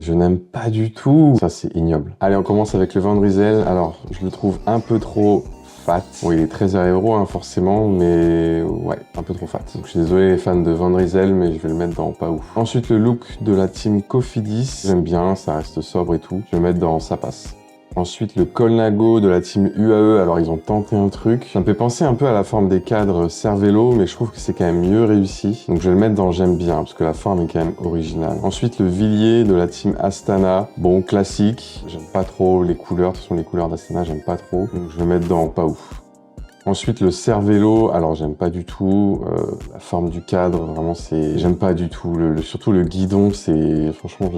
Je n'aime pas du tout. Ça, c'est ignoble. Allez, on commence avec le Van Rysel. Alors, je le trouve un peu trop fat. Bon, il est 13 € hein, forcément, mais ouais, un peu trop fat. Donc, je suis désolé les fans de Van Rysel, mais je vais le mettre dans pas ouf. Ensuite, le look de la team Cofidis. J'aime bien, ça reste sobre et tout. Je vais le mettre dans ça passe. Ensuite, le Colnago de la team UAE. Alors, ils ont tenté un truc. Ça me fait penser un peu à la forme des cadres Cervélo, mais je trouve que c'est quand même mieux réussi. Donc, je vais le mettre dans j'aime bien, parce que la forme est quand même originale. Ensuite, le Villiers de la team Astana. Bon, classique. J'aime pas trop les couleurs. De toute façon, les couleurs d'Astana, j'aime pas trop. Donc, je vais le mettre dans pas ouf. Ensuite, le Cervélo, alors j'aime pas du tout la forme du cadre, vraiment j'aime pas du tout, surtout le guidon, franchement,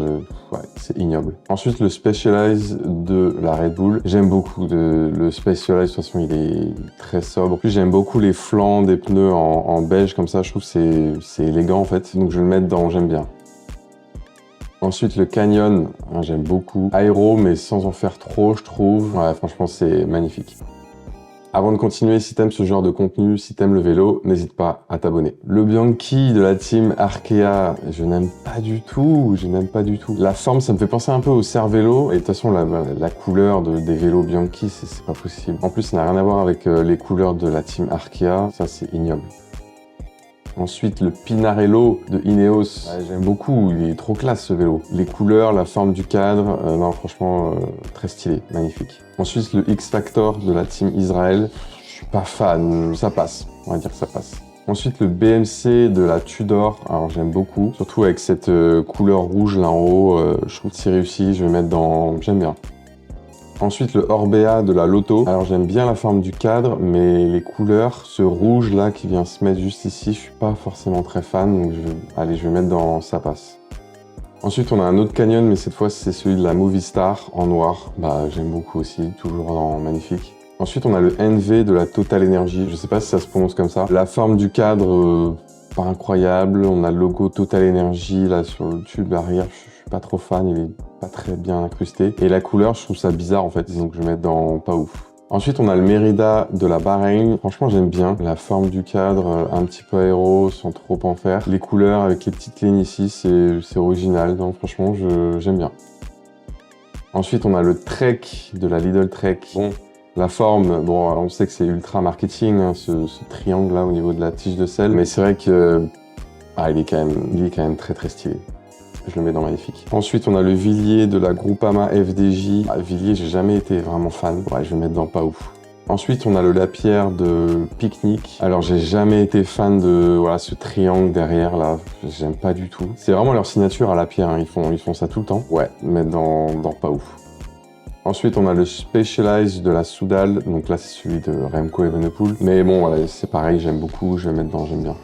ouais, c'est ignoble. Ensuite, le Specialized de la Red Bull, j'aime beaucoup le Specialized, de toute façon, il est très sobre. En plus, j'aime beaucoup les flancs des pneus en beige, comme ça, je trouve que c'est élégant, en fait, donc je vais le mettre dans j'aime bien. Ensuite, le Canyon, hein, j'aime beaucoup. Aéro, mais sans en faire trop, je trouve. Ouais, franchement, c'est magnifique. Avant de continuer, si t'aimes ce genre de contenu, si t'aimes le vélo, n'hésite pas à t'abonner. Le Bianchi de la team Arkea, je n'aime pas du tout, La forme, ça me fait penser un peu au Cervélo, et de toute façon, la couleur des vélos Bianchi, c'est pas possible. En plus, ça n'a rien à voir avec les couleurs de la team Arkea, ça c'est ignoble. Ensuite, le Pinarello de Ineos. Ouais, j'aime beaucoup, il est trop classe ce vélo. Les couleurs, la forme du cadre, non franchement, très stylé, magnifique. Ensuite, le X-Factor de la team Israël. Je suis pas fan, ça passe, on va dire que ça passe. Ensuite, le BMC de la Tudor, alors j'aime beaucoup, surtout avec cette couleur rouge là en haut, je trouve que c'est réussi, je vais mettre dans... j'aime bien. Ensuite, le Orbea de la Lotto. Alors, j'aime bien la forme du cadre, mais les couleurs, ce rouge là qui vient se mettre juste ici, je suis pas forcément très fan, donc allez, je vais mettre dans ça passe. Ensuite, on a un autre Canyon, mais cette fois, c'est celui de la Movistar en noir. Bah, j'aime beaucoup aussi, toujours dans magnifique. Ensuite, on a le NV de la Total Energy. Je sais pas si ça se prononce comme ça. La forme du cadre, pas incroyable. On a le logo Total Energy là sur le tube arrière. Je suis pas trop fan, il est pas très bien incrusté. Et la couleur, je trouve ça bizarre en fait, donc je vais mettre dans pas ouf. Ensuite, on a le Merida de la Bahreïn. Franchement, j'aime bien la forme du cadre, un petit peu aéro, sans trop en faire. Les couleurs avec les petites lignes ici, c'est original. Donc franchement, j'aime bien. Ensuite, on a le Trek de la Lidl Trek. Bon, la forme, bon, on sait que c'est ultra marketing, hein, ce triangle là au niveau de la tige de sel. Mais c'est vrai que il est quand même très très stylé. Je le mets dans magnifique. Ensuite, on a le Villiers de la Groupama FDJ. Villiers, j'ai jamais été vraiment fan. Ouais, je vais le mettre dans pas ouf. Ensuite, on a le Lapierre de Picnic. Alors, j'ai jamais été fan de ce triangle derrière là. J'aime pas du tout. C'est vraiment leur signature à Lapierre. Hein. Ils font ça tout le temps. Ouais, mettre dans pas ouf. Ensuite, on a le Specialized de la Soudal. Donc là, c'est celui de Remco Evenepoel. Mais bon, voilà, c'est pareil, j'aime beaucoup. Je vais mettre dans j'aime bien.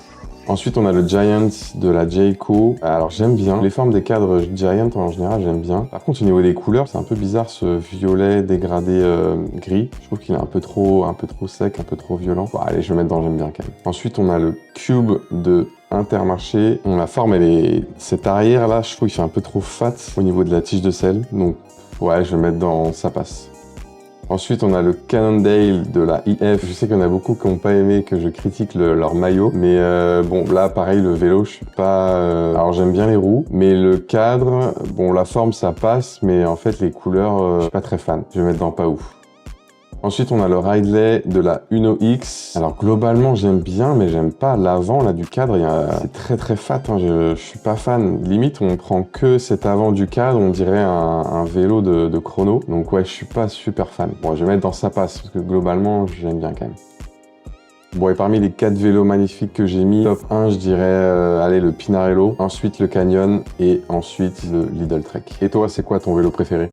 Ensuite, on a le Giant de la Jayco. Alors, j'aime bien. Les formes des cadres Giant, en général, j'aime bien. Par contre, au niveau des couleurs, c'est un peu bizarre, ce violet dégradé gris. Je trouve qu'il est un peu trop sec, un peu trop violent. Bon, allez, je vais mettre dans j'aime bien quand même. Ensuite, on a le Cube de Intermarché. Bon, la forme, cet arrière là, je trouve qu'il fait un peu trop fat au niveau de la tige de sel. Donc, ouais, je vais mettre dans ça passe. Ensuite, on a le Cannondale de la IF. Je sais qu'il y en a beaucoup qui n'ont pas aimé que je critique leur maillot. Mais bon, là, pareil, le vélo, je suis pas... Alors, j'aime bien les roues. Mais le cadre, bon, la forme, ça passe. Mais en fait, les couleurs, je suis pas très fan. Je vais mettre dans pas ouf. Ensuite, on a le Ridley de la Uno X. Alors, globalement, j'aime bien, mais j'aime pas l'avant là du cadre. C'est très très fat, hein. Je suis pas fan. Limite, on prend que cet avant du cadre, on dirait un vélo de chrono. Donc ouais, je suis pas super fan. Bon, je vais mettre dans ça passe, parce que globalement, j'aime bien quand même. Bon, et parmi les 4 vélos magnifiques que j'ai mis, top 1, je dirais, allez, le Pinarello, ensuite le Canyon, et ensuite le Lidl Trek. Et toi, c'est quoi ton vélo préféré ?